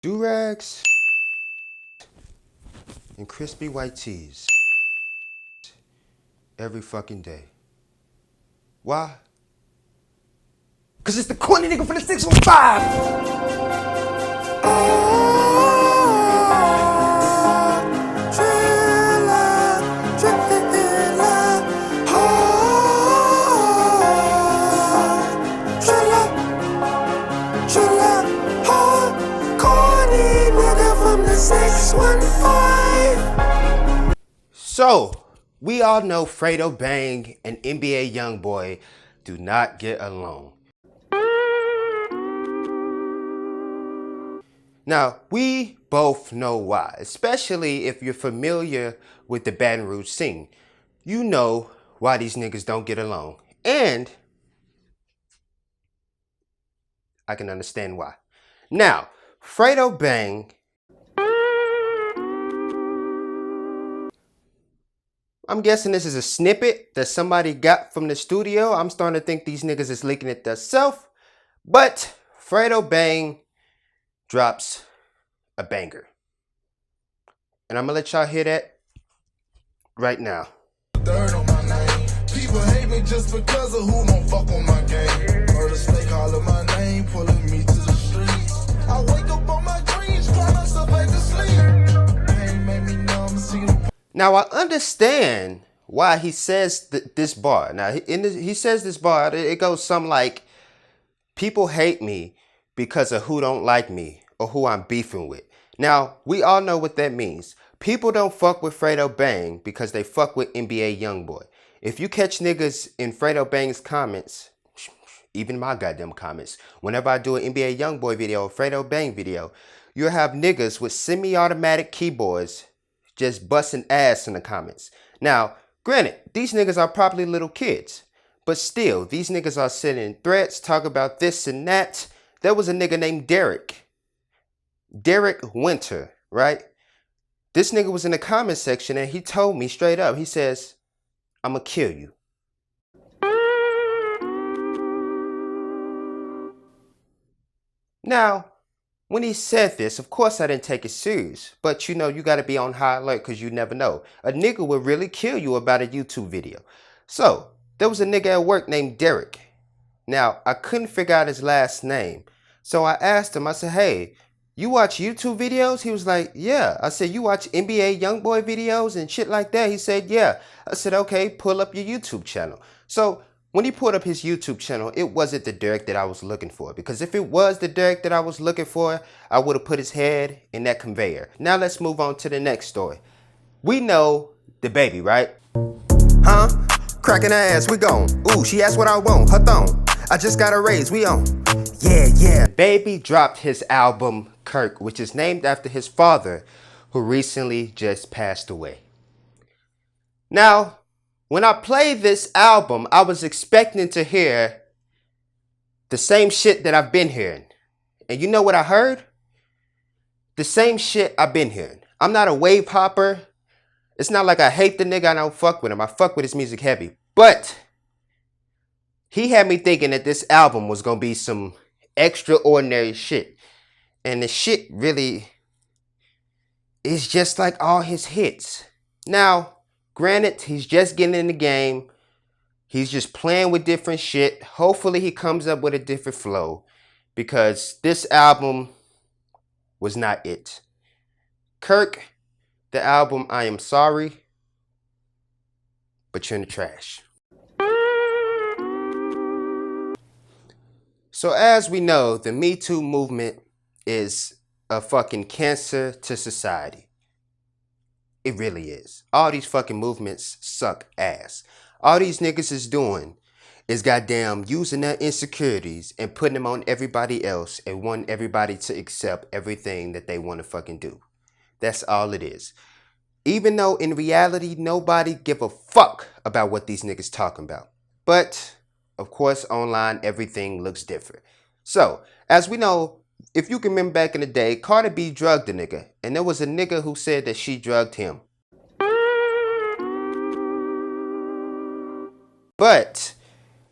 Do-rags and crispy white tees every fucking day. Why? Cause it's the corny nigga from the 615. Trilla, Trilla, Trilla, Trilla, corny nigga from the 615. So, we all know Fredo Bang and NBA Youngboy do not get along. Now, we both know why, especially if you're familiar with the Baton Rouge scene. You know why these niggas don't get along. And I can understand why. Now, Fredo Bang, I'm guessing this is a snippet that somebody got from the studio. I'm starting to think these niggas is leaking it themselves. But Fredo Bang drops a banger. And I'm gonna let y'all hear that right now. Dirt on my name. People hate me just because of who don't fuck on my game. Murders fake calling my name, pulling me to the streets. I wake up on my dreams, cry myself back to sleep. Pain made me numb, see the... Now I understand why he says this bar. Now he says this bar, it goes something like, people hate me because of who don't like me or who I'm beefing with. Now, we all know what that means. People don't fuck with Fredo Bang because they fuck with NBA Youngboy. If you catch niggas in Fredo Bang's comments, even my goddamn comments, whenever I do an NBA Youngboy video or Fredo Bang video, you'll have niggas with semi-automatic keyboards just busting ass in the comments. Now, granted, these niggas are probably little kids, but still, these niggas are sending threats, talk about this and that. There was a nigga named Derek Winter, right? This nigga was in the comment section and he told me straight up, he says, I'ma kill you. Now, when he said this, of course I didn't take it serious, but you know, you gotta be on high alert because you never know. A nigga will really kill you about a YouTube video. So, there was a nigga at work named Derek. Now, I couldn't figure out his last name. So I asked him, I said, hey, you watch YouTube videos? He was like, yeah. I said, you watch NBA Youngboy videos and shit like that? He said, yeah. I said, okay, pull up your YouTube channel. So when he pulled up his YouTube channel, it wasn't the Derek that I was looking for. Because if it was the Derek that I was looking for, I would have put his head in that conveyor. Now let's move on to the next story. We know the baby, right? Huh? Cracking her ass, we gone. Ooh, she asked what I want, her thong. I just got a raise, we on. Yeah. Baby dropped his album, Kirk, which is named after his father, who recently just passed away. Now, when I played this album, I was expecting to hear the same shit that I've been hearing. And you know what I heard? The same shit I've been hearing. I'm not a wave hopper. It's not like I hate the nigga, I don't fuck with him. I fuck with his music heavy. But he had me thinking that this album was gonna be some extraordinary shit. And the shit really is just like all his hits. Now, granted, he's just getting in the game. He's just playing with different shit. Hopefully he comes up with a different flow, because this album was not it. Kirk, the album, I am sorry, but you're in the trash. So as we know, the Me Too movement is a fucking cancer to society. It really is. All these fucking movements suck ass. All these niggas is doing is goddamn using their insecurities and putting them on everybody else and wanting everybody to accept everything that they want to fucking do. That's all it is. Even though in reality, nobody give a fuck about what these niggas talking about. But of course, online, everything looks different. So, as we know, if you can remember back in the day, Cardi B drugged a nigga. And there was a nigga who said that she drugged him. But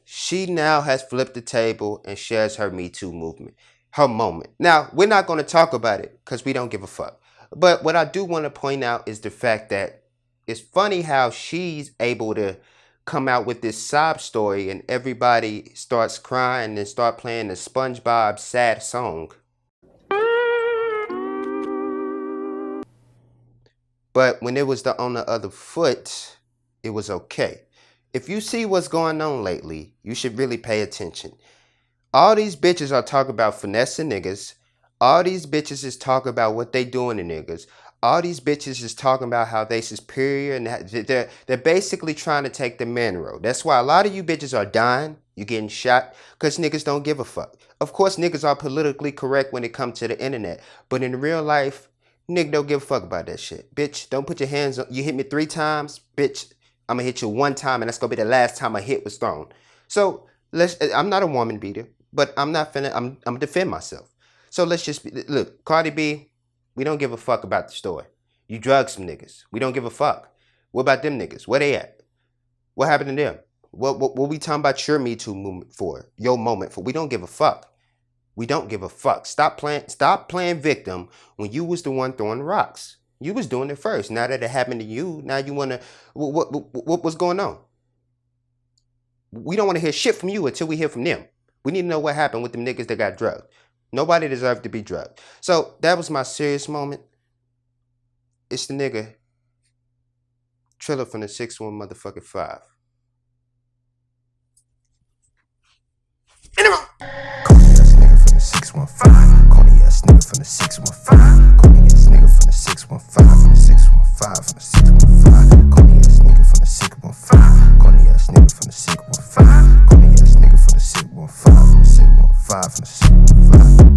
she now has flipped the table and shares her Me Too movement. her moment. Now, we're not going to talk about it because we don't give a fuck. But what I do want to point out is the fact that it's funny how she's able to come out with this sob story and everybody starts crying and start playing the SpongeBob sad song. But when it was on the other foot, it was okay. If you see what's going on lately, you should really pay attention. All these bitches are talking about finessing niggas. All these bitches is talking about what they doing to niggas. All these bitches is talking about how they superior and they're basically trying to take the man road. That's why a lot of you bitches are dying. You getting shot because niggas don't give a fuck. Of course, niggas are politically correct when it comes to the internet, but in real life, nigga don't give a fuck about that shit. Bitch, don't put your hands on. You hit me 3 times, bitch. I'm gonna hit you 1 time, and that's gonna be the last time a hit was thrown. So I'm not a woman beater, but I'm not finna. I'm gonna defend myself. So let's just look, Cardi B. We don't give a fuck about the story. You drug some niggas. We don't give a fuck. What about them niggas? Where they at? What happened to them? What we talking about your Me Too movement for? Your moment for? We don't give a fuck. We don't give a fuck. Stop playing victim when you was the one throwing rocks. You was doing it first. Now that it happened to you, now you wanna what was going on? We don't want to hear shit from you until we hear from them. We need to know what happened with them niggas that got drugged. Nobody deserved to be drugged. So that was my serious moment. It's the nigga Trilla from the 6-1 motherfucking 5. Corny ass nigga from the 615. Corny ass nigga from the 615. Corny ass nigga from the 615. From the 615. From the